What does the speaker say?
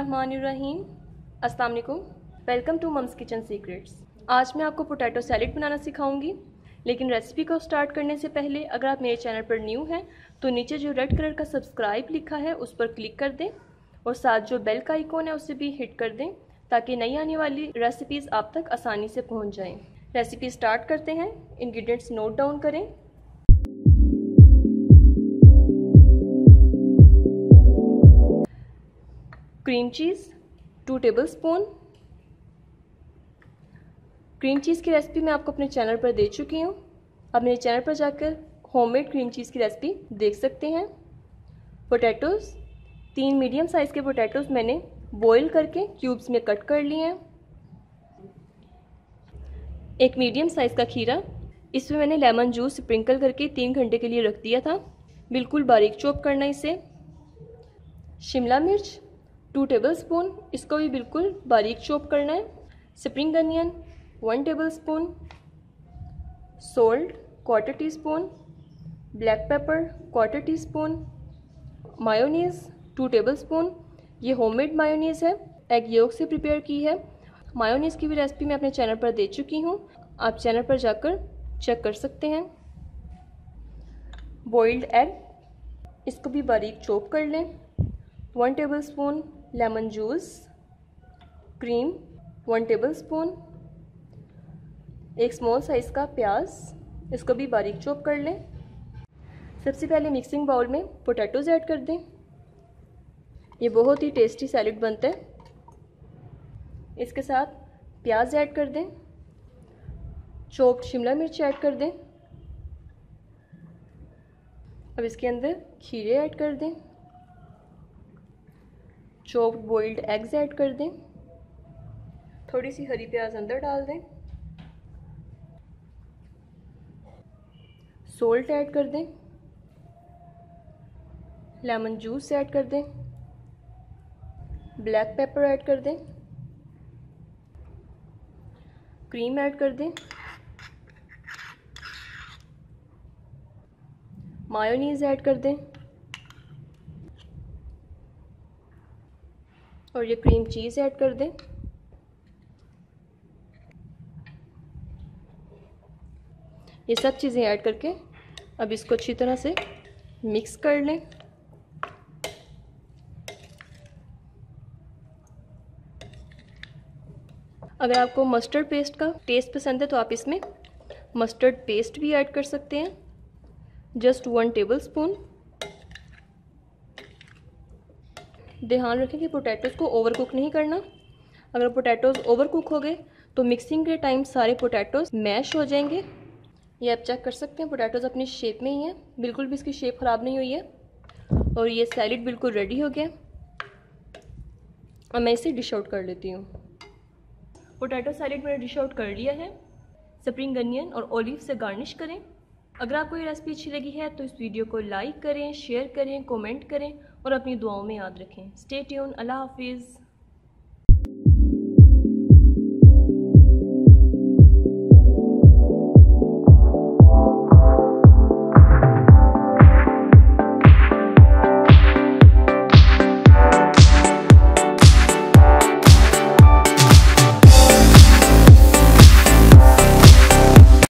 बिस्मिल्लाहिर्रहमानिर्रहीम। अस्सलाम वालेकुम। Welcome to mum's kitchen secrets. आज मैं आपको पोटैटो सैलेड बनाना सिखाऊंगी, लेकिन रेसिपी को स्टार्ट करने से पहले अगर आप मेरे चैनल पर न्यू हैं तो नीचे जो रेड कलर का सब्सक्राइब लिखा है उस पर क्लिक कर दें और साथ जो बेल का आइकॉन है उसे भी हिट कर दें ताकि नई आने वाली रेसिपीज़ आप तक आसानी से पहुँच जाएँ। रेसिपी स्टार्ट करते हैं। इंग्रेडिएंट्स नोट डाउन करें। Cream cheese 2 tablespoon. Cream cheese की रेसिपी मैं आपको अपने चैनल पर दे चुकी हूँ। आप मेरे चैनल पर जाकर होममेड क्रीम चीज़ की रेसिपी देख सकते हैं। पोटैटोज़ 3 मीडियम साइज़ के पोटैटोज़ मैंने बॉईल करके क्यूब्स में कट कर लिए हैं। 1 मीडियम साइज़ का खीरा, इसमें मैंने लेमन जूस स्प्रिंकल करके 3 घंटे के लिए रख दिया था। बिल्कुल बारीक चॉप करना इसे। शिमला मिर्च 2 टेबलस्पून, इसको भी बिल्कुल बारीक चॉप करना है। Spring onion 1 tablespoon. Salt 1/4 teaspoon. Black pepper 1/4 teaspoon. Mayonnaise 2 tablespoon. ये होममेड मायोनीज़ है, एग योक से प्रिपेयर की है। मायोनीज़ की भी रेसिपी मैं अपने चैनल पर दे चुकी हूँ, आप चैनल पर जाकर चेक कर सकते हैं। बॉइल्ड एग, इसको भी बारीक चॉप कर लें। 1 tablespoon lemon juice. Cream 1 tablespoon. एक स्मॉल साइज़ का प्याज, इसको भी बारीक चॉप कर लें। सबसे पहले मिक्सिंग बाउल में पोटैटोज़ ऐड कर दें। ये बहुत ही टेस्टी सैलेड बनता है। इसके साथ प्याज ऐड कर दें। चॉप्ड शिमला मिर्च ऐड कर दें। अब इसके अंदर खीरे ऐड कर दें। चॉप्ड बॉइल्ड एग्स ऐड कर दें। थोड़ी सी हरी प्याज अंदर डाल दें। सोल्ट ऐड कर दें। लेमन जूस ऐड कर दें। ब्लैक पेपर ऐड कर दें। क्रीम ऐड कर दें। मायोनीज़ ऐड कर दें और ये क्रीम चीज़ ऐड कर दें। ये सब चीज़ें ऐड करके अब इसको अच्छी तरह से मिक्स कर लें। अगर आपको मस्टर्ड पेस्ट का टेस्ट पसंद है तो आप इसमें मस्टर्ड पेस्ट भी ऐड कर सकते हैं, जस्ट 1 टेबलस्पून। ध्यान रखें कि पोटैटोज़ को ओवर कुक नहीं करना। अगर पोटैटोज़ ओवर कुक हो गए तो मिक्सिंग के टाइम सारे पोटैटोज़ मैश हो जाएंगे। ये आप चेक कर सकते हैं, पोटैटोज़ अपनी शेप में ही है, बिल्कुल भी इसकी शेप ख़राब नहीं हुई है और ये सैलेड बिल्कुल रेडी हो गया। अब मैं इसे डिश आउट कर लेती हूँ। पोटैटो सैलेड मैंने डिश आउट कर लिया है। स्प्रिंग अनियन और ऑलिव से गार्निश करें। अगर आपको ये रेसिपी अच्छी लगी है तो इस वीडियो को लाइक करें, शेयर करें, कमेंट करें और अपनी दुआओं में याद रखें। Stay tune. अल्लाह हाफिज़।